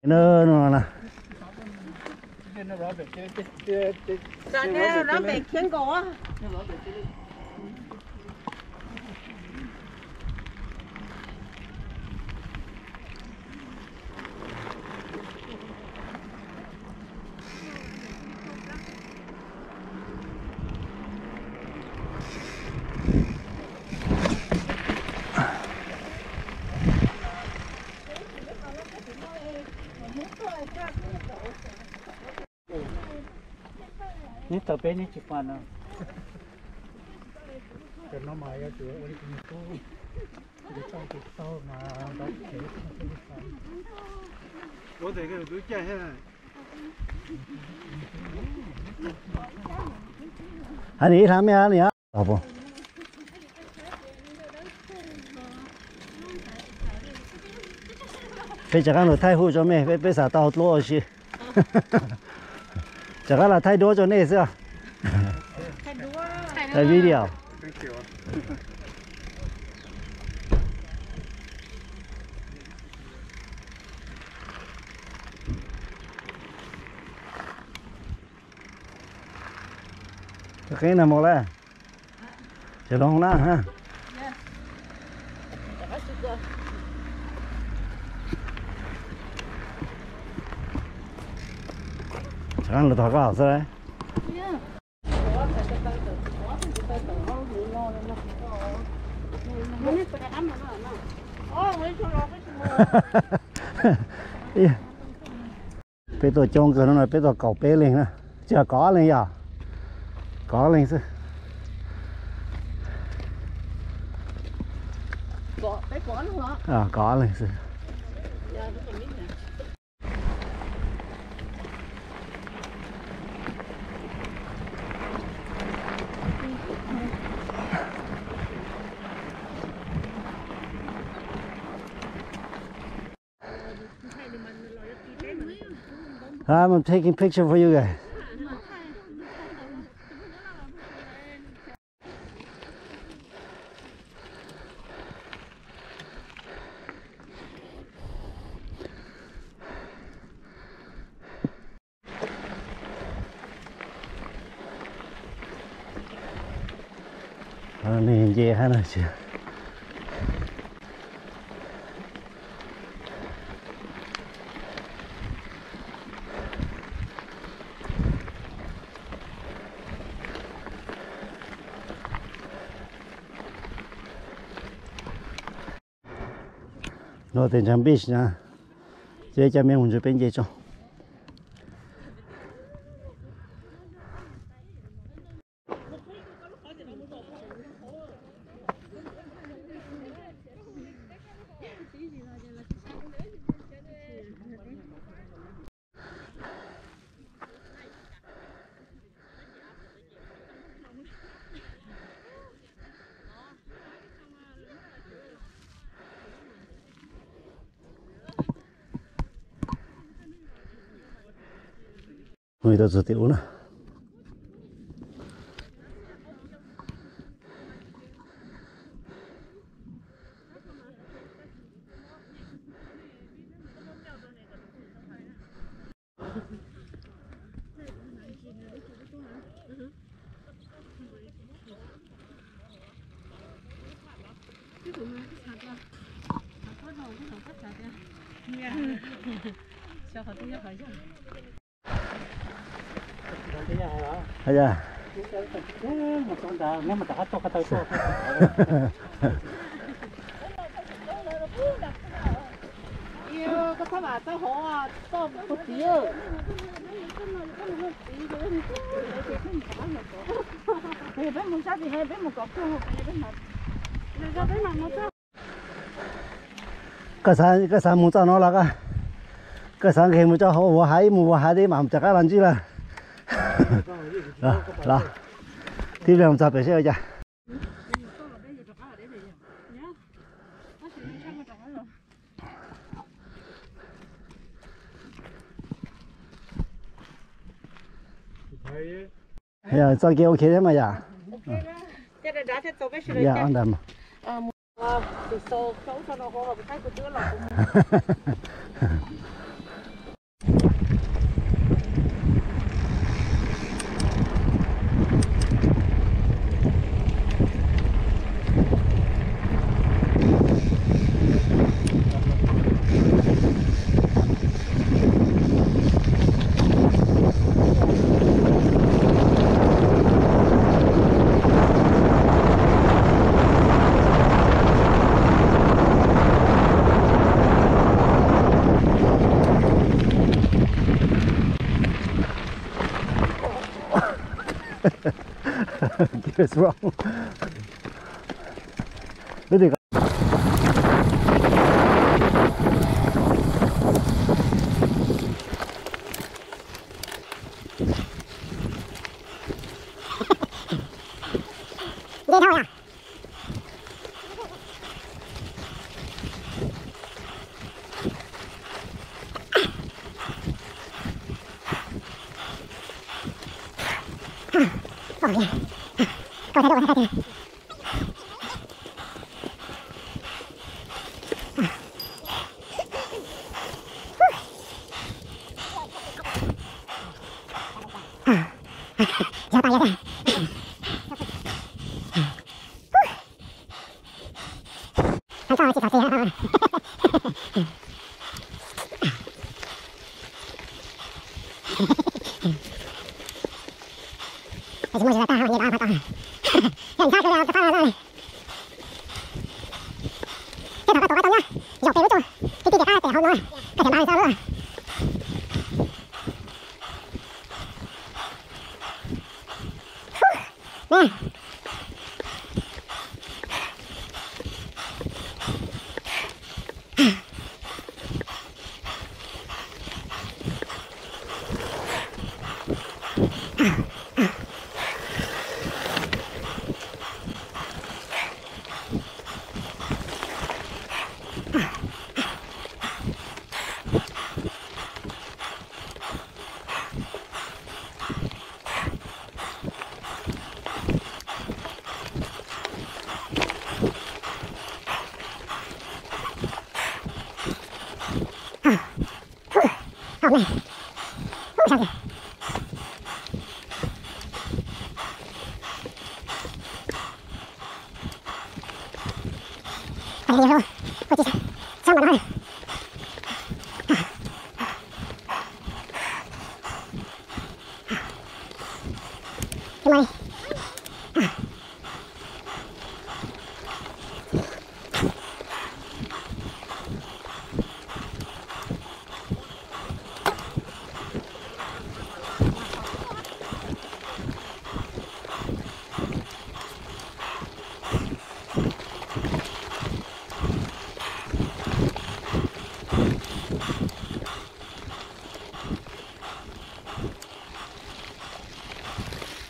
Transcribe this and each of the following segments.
nó nè. nó bị khiến cổ á. Ní tờ bé ní chụp hoàn nào. Cái nó mày ở chỗ ở đây cũng có. Để trong cái sau mà đó thể không có phải. Có thể cái túi chạy ha. Anh đi làm gì anh nhá? Đâu không? Bây giờ cái nó thay hũ cho mẹ, bây giờ tao lúa gì? Chắc là thay đũa cho nên sao? Thay video. Cái nào một là? Chỉ long na ha. Chắc là thằng cao rồi. Bây giờ trông cái nó là bây giờ cậu bé lên nè, chưa có lên à? Có lên chứ? Có luôn hả? À có lên chứ. I'm taking picture for you guys. Này về hay là chưa? Nó tên chẳng biết nha, chế cho mình một bên chế cho. Người ta rất tiểu nữa. Hay à? Một con đào nếu mà đã cho cái tay to. Yêu có phải bà tao họ to một tí ơi. Thì bé muốn sao thì hay bé một cọc cho học bé mặt. Ra bé mặt nó sao? Cái sáng muốn cho nó là cái sáng khi muốn cho họ mua hai đi mà chắc là gì là. Đó. Tiếp theo cho bé xe ra. Giờ cho kia ok thế mà dạ. Dạ ăn đầm. is wrong. Thế thì đi thôi à. Coi thấy đâu thấy kìa. Giơ tay vậy. Không cho chị thở xì hả? Thì chúng mình ta như đó phải không? Nhận sao cái đó rồi. Cái đó tổ nhá. Dọc cái lối cái kia cái không nói. Cái thằng bao sao nữa? Nè. Hôm nay sao kìa. Phải nhiều luôn. Ôi chị sao mà nói. Cái mày.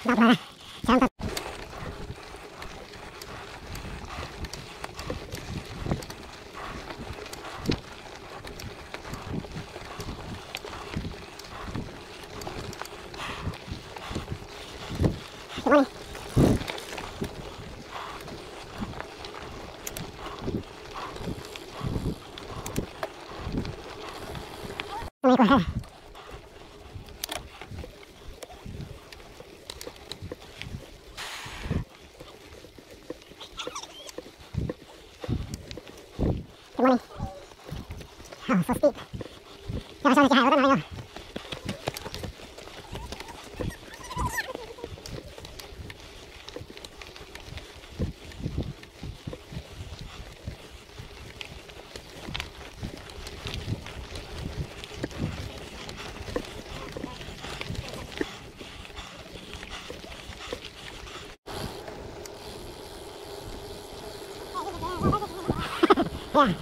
Đọc ra. Xem thật. Come on. Come on. Good morning. Oh, so steep. Never saw such a high water line. Yeah.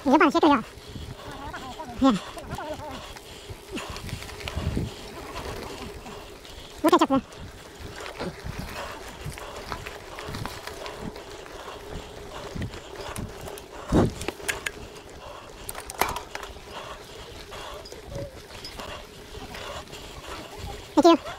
你就帮写对了。嗯。我看这个。Thank you.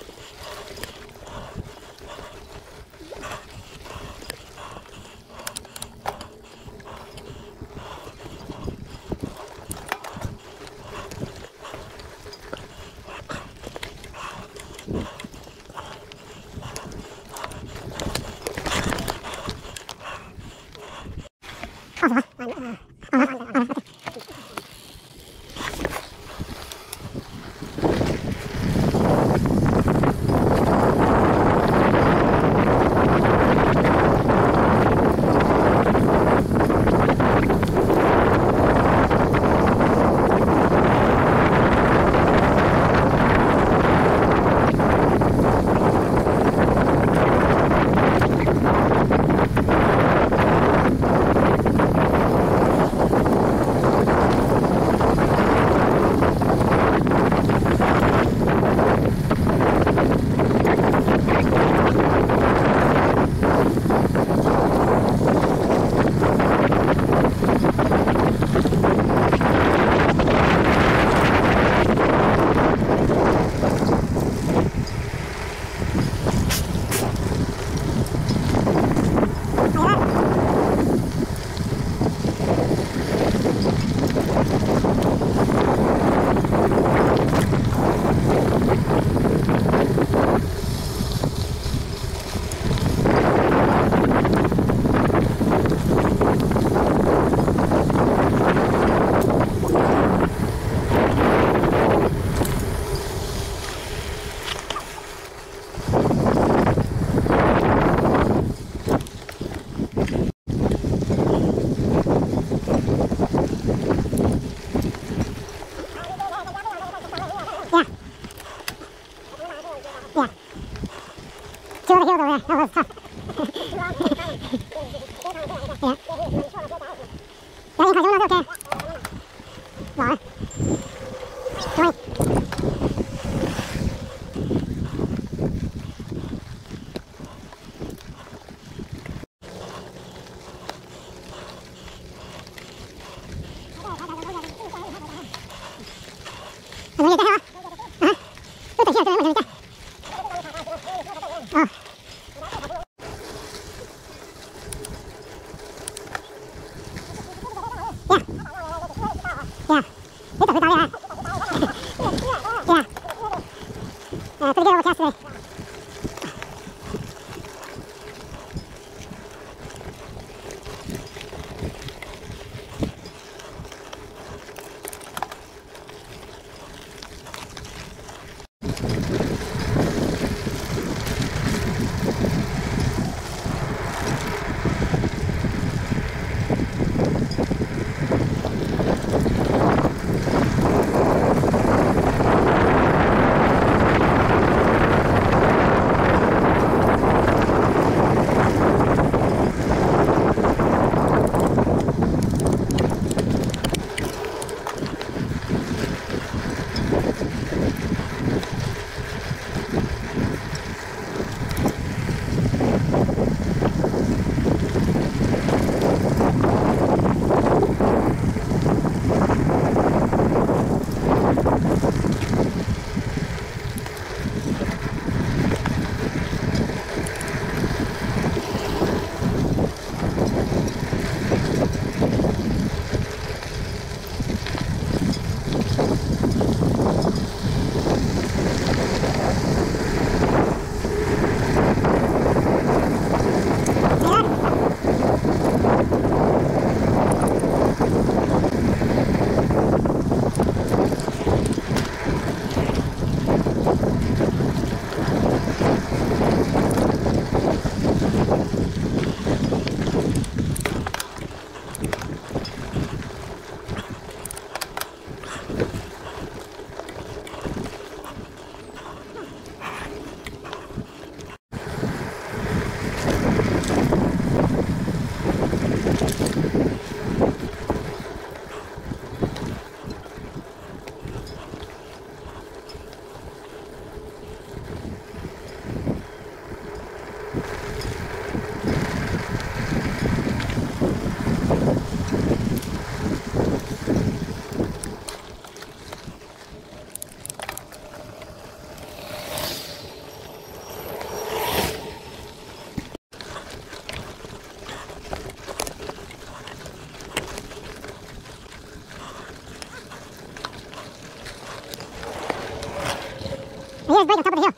Here's right on top of the hill.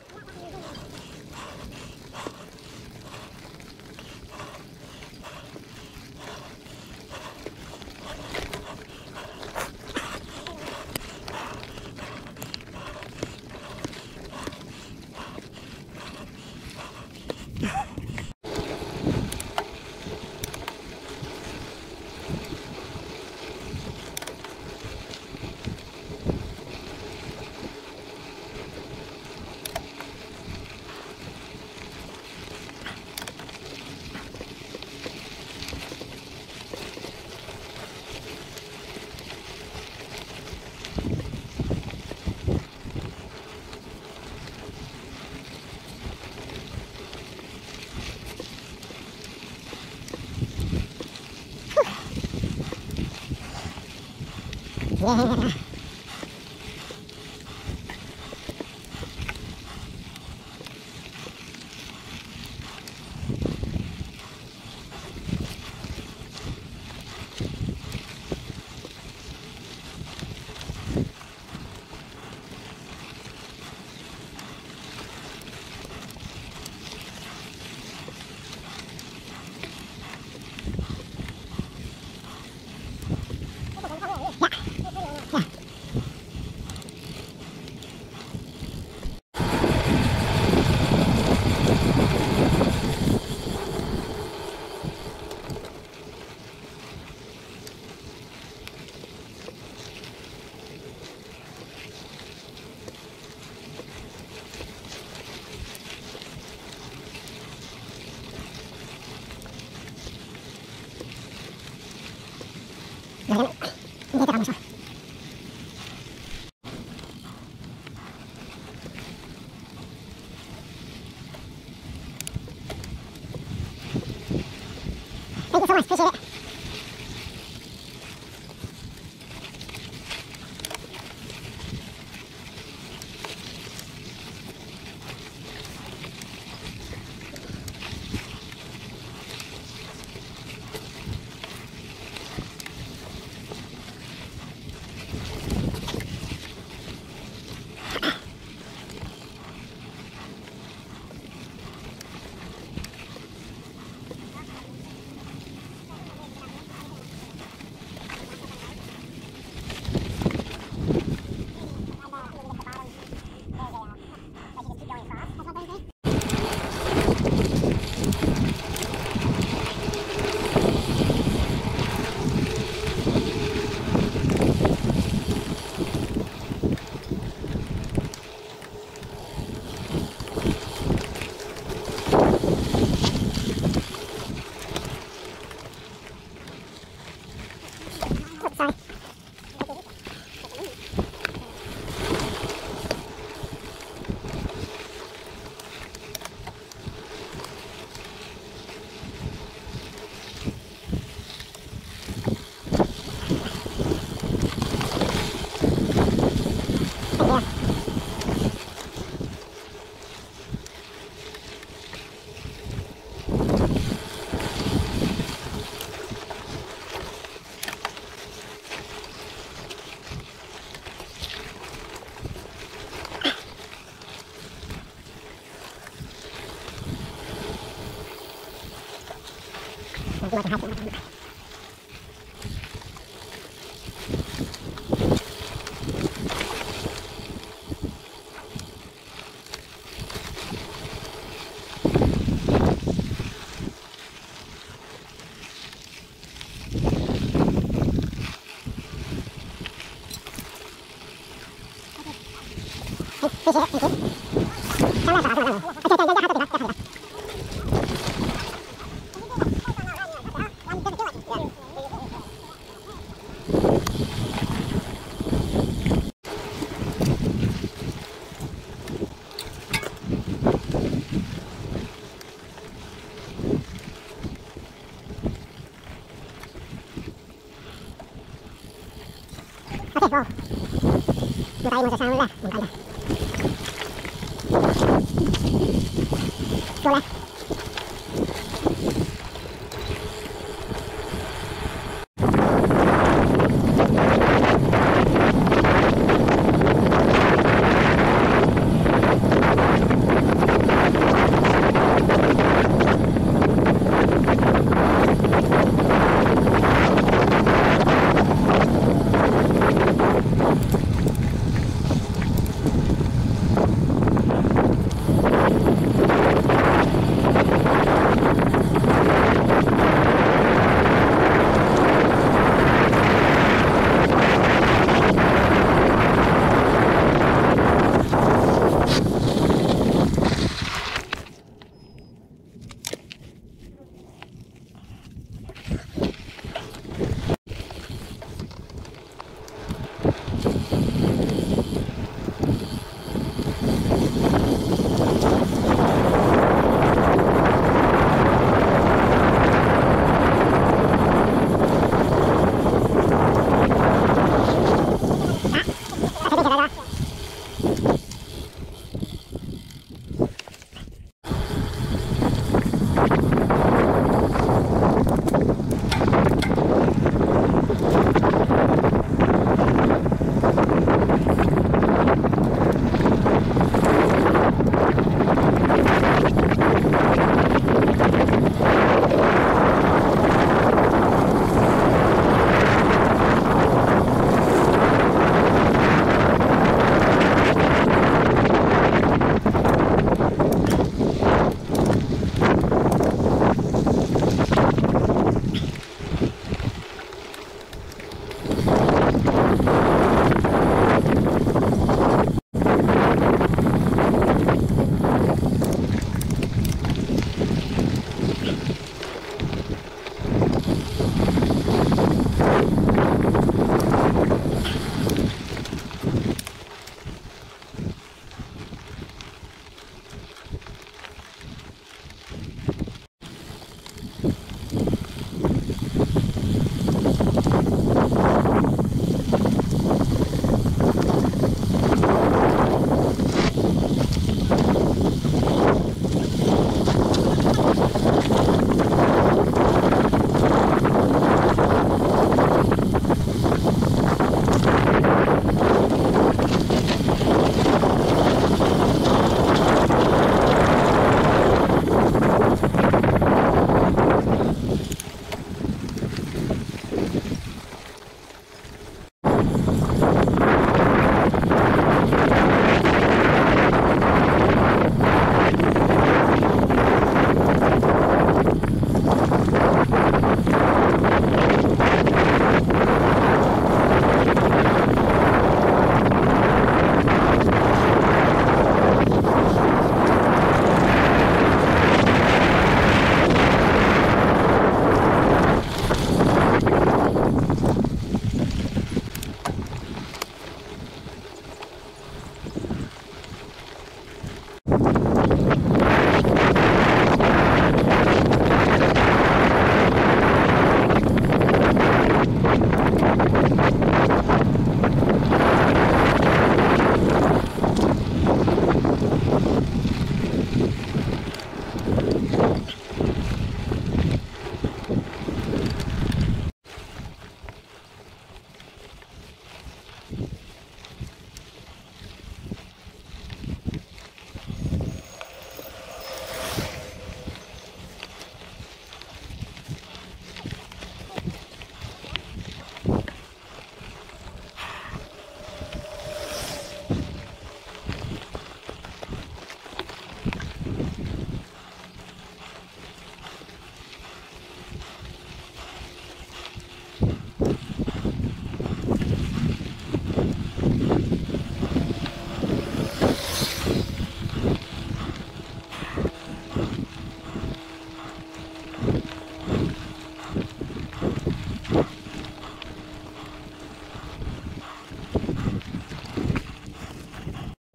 Yeah. Thank you so much. Appreciate it. Sorry. Okay, go. Bukain mo sa sana nila. Bukain na. Go left.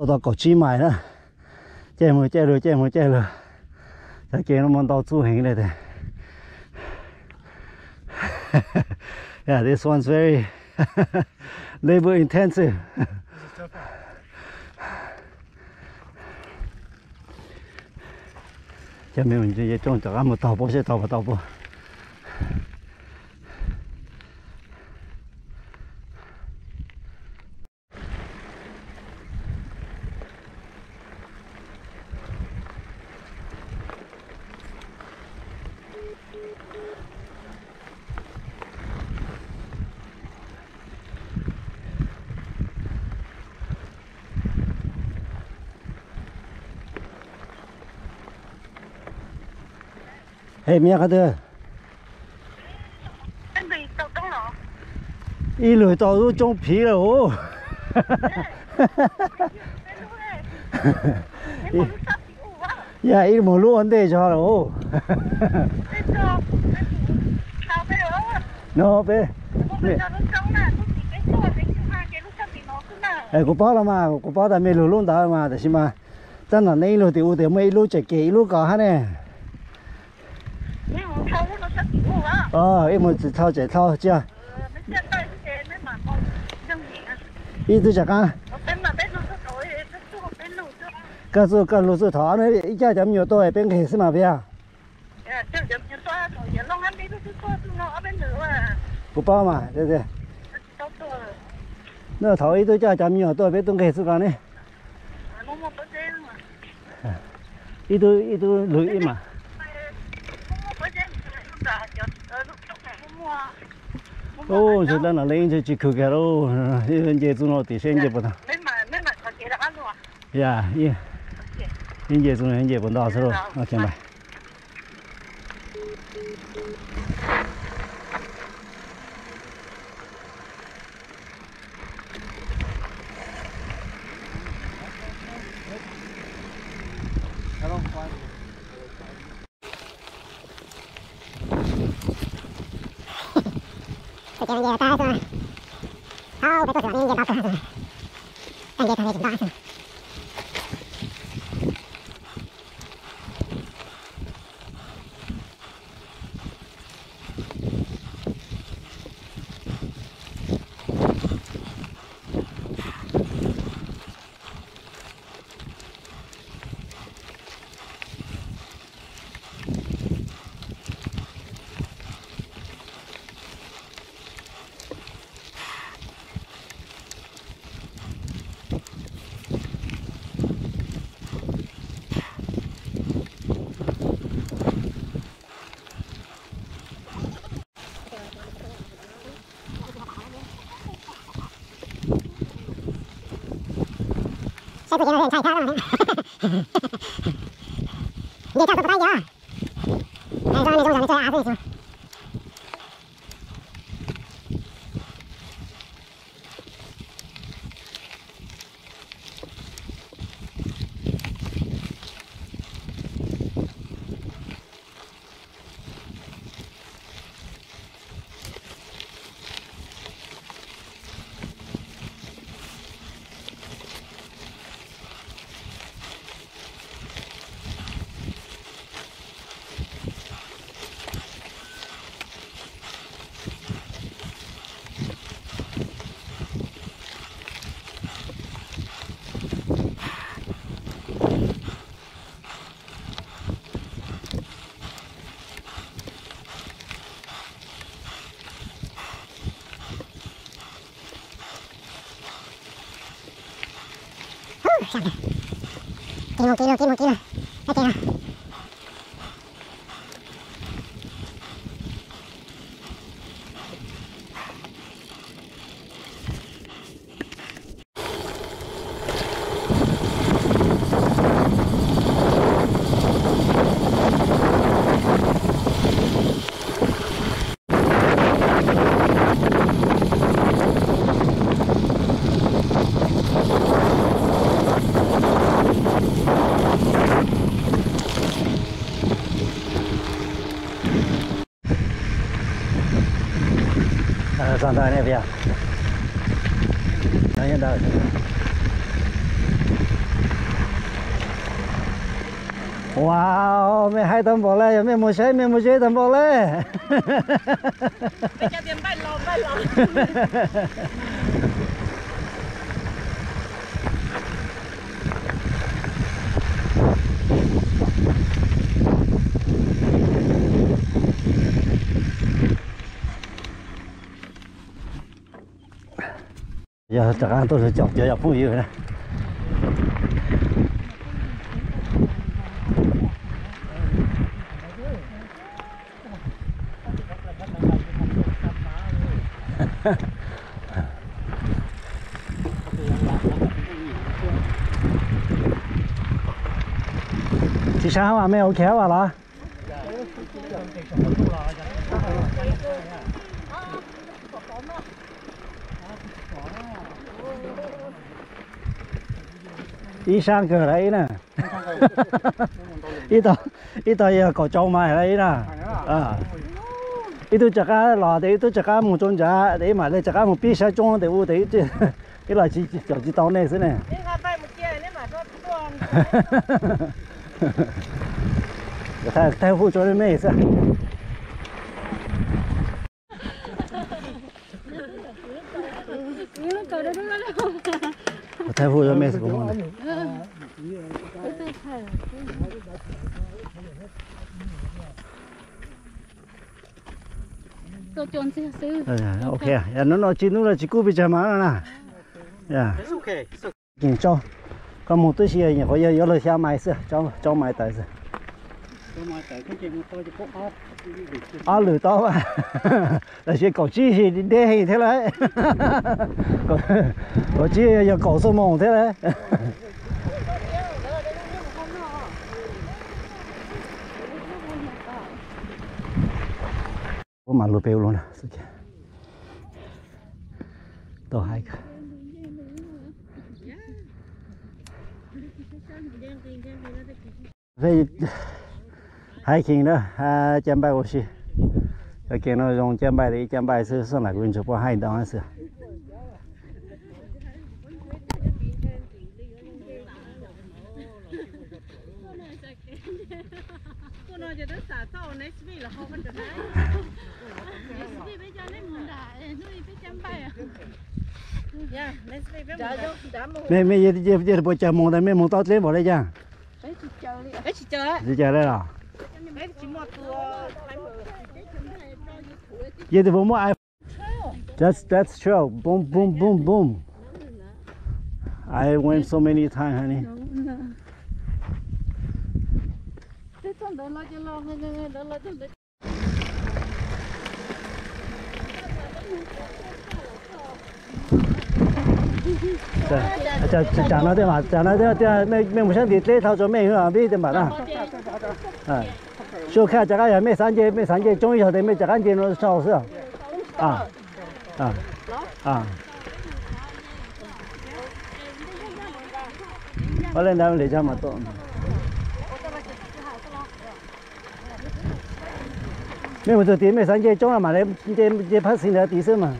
到搞鸡买了，这么这了，这么这了，才给他们到住行来的。Yeah, this one's very labor intensive. 下面我们这些种这俺们倒播些倒播。嘿，咩个的？一路到都种皮了哦。呀，一路路安得着了哦。nó bé cô bảo là mà cô bảo là mấy lúa luôn đó mà thì mà真là này lúa thì u thì mấy lúa chạy kỹ lúa cả hết nè em muốn thao chạy thao chưa ý tôi chắc à cái lúa số thọ này ít cha chấm nhiều tôi bên kia xem mà bây cô bảo mà đây nó thọ ít tôi cha chấm nhiều tôi bên kia xem này ít tôi lười mà ô chúng ta là lên cho chị khử cái đâu hiện giờ chúng nó thì hiện giờ bọn dạ hiện giờ chúng nó hiện giờ bọn đó rồi ok mày cái này ta rồi, không phải tôi sửa nên cái bao rồi, anh cái thằng này chúng ta. Tôi chỉ nói chuyện chạy thôi. Đi theo tôi tay chưa? Này rồi này chơi à thôi chứ. Kilo. Ok nào. Sẵn sàng này bây giờ. Đấy, hiện tại. Wow, mẹ hai tấm bò lên, mẹ một chế tấm bò lên. Bây giờ tiền bay lò. Giờ chắc ăn tôi sẽ chọc giờ phong yêu này. Chị sao mà mẹ ok vào đó? Ý sang cờ đấy nè. Ý tôi có trâu mày đấy nè. Ý tôi chắc cá lò đấy tôi chắc cá một trong giá đấy mà đây chắc cá một bí sai trong đấy u đấy cái là chỉ tao này thế này. Thay phụ cho mấy sao? Thay phụ cho mấy sao cũng được. Ok, nó chỉ cú bị chém mà nè. Yeah. It's okay. It's okay. Nhìn cho, có một túi xì nhỉ, có giờ lời xe máy xưa, cho máy tới xưa. Lửa to mà, là chỉ cổ chi thì đê hình thế đấy, cổ chi giờ cổ sâu mỏng thế đấy. Có mà lùi bèo luôn à, to hai cái. Đây hiking đó, chém bay oxy, cái kia nó dùng chém bay sư xong lại quên chụp qua hai đòn sư. Mẹ giờ buổi chiều mùng đây mẹ mùng tao trên vào đây chăng? Chị chờ đây à? Giờ thì bố mua ai? That's true. Boom boom boom boom. I went so many times, honey. Chẳng nói thế mà, mình một sáng thì lấy thao cho mẹ hả, biết thế mà đó. Số khác chắc là mấy sáng chế终于晓得mấy chắc ăn chế nó sao sao? Có lên đâu để cho mà tôi. Mấy một giờ tiếng mấy sáng chế终了嘛，这拍新的第一嘛。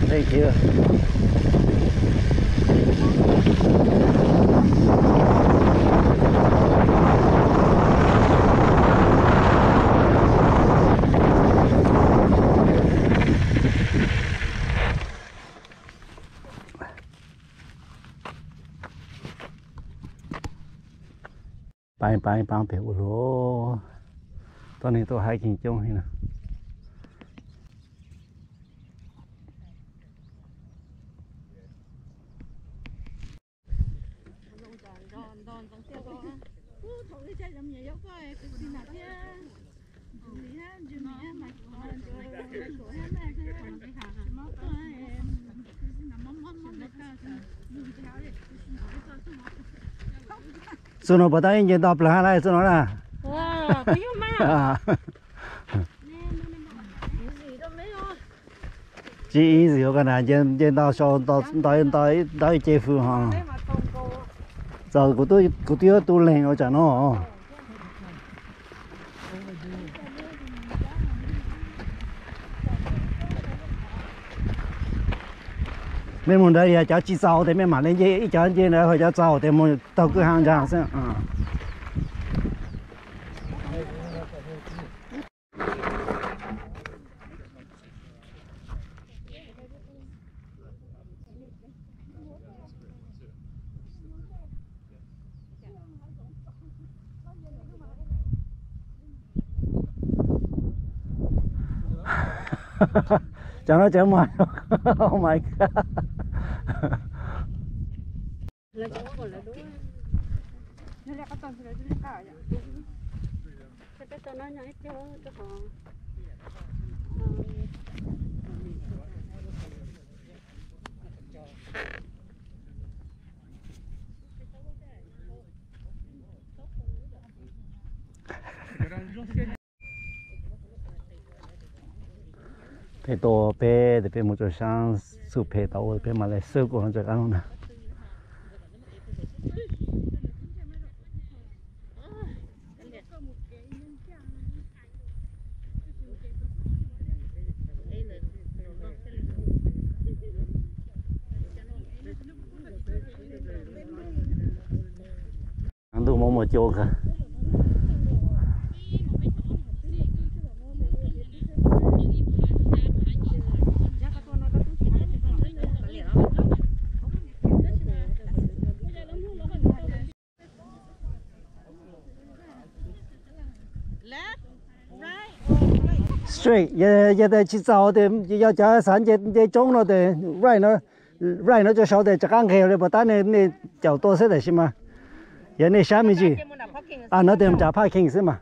Thank you. Bang bèo lố. Tao này tôi hiking chung hay nè. số nó bắt tay nhìn đọc là này số nó là Wow, có yêu mà. chỉ gì cái này nhìn đọc sau tới chế phụ ha giờ của tôi lên ở chỗ nó mấy món đấy giờ cháu chỉ sau thì mấy mà lên dễ ít cháu dễ nữa hồi cháu sau thì muốn tàu cửa hàng ra xem cho nó chở mày oh my god Là chỗ còn là đúng. Nó là cái tông thì là đúng cả vậy. Cái tông nó nhảy cho họ. phải to bé để phải một chỗ sang sụp phải tàu phải mà lại sơ của nó cho ăn nè ăn đủ một chỗ cả straight giờ để chỉ sau thì giờ cho sản giờ trống nó để right nó cho sau để chắc ăn khéo rồi bắt này này chảo to sẽ được mà giờ này sao mới gì nó để trả parking是吗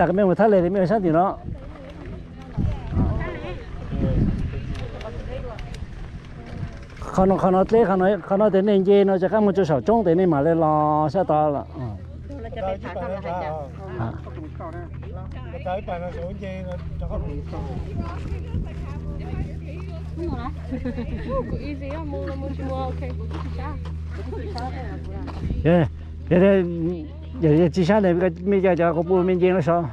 cái mấy người thắt lệ thì mấy người sát thì nó không nó đến nên gì nó chỉ có một chỗ sầu trống đến nên mà lên lo sẽ to là tới bài nó số gì nó có một giờ chỉ sáng này cái mấy giờ cho có bùi mình gì nó sao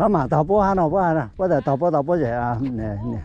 mà tàu bố hà nó bố hà nè bố để tàu bố vậy à nè nè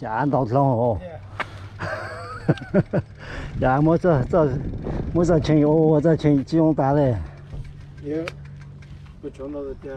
chả đọc lòng hồ dạ mỗi giờ chơi ô giờ chơi chỉ用打嘞 也不穷到的店。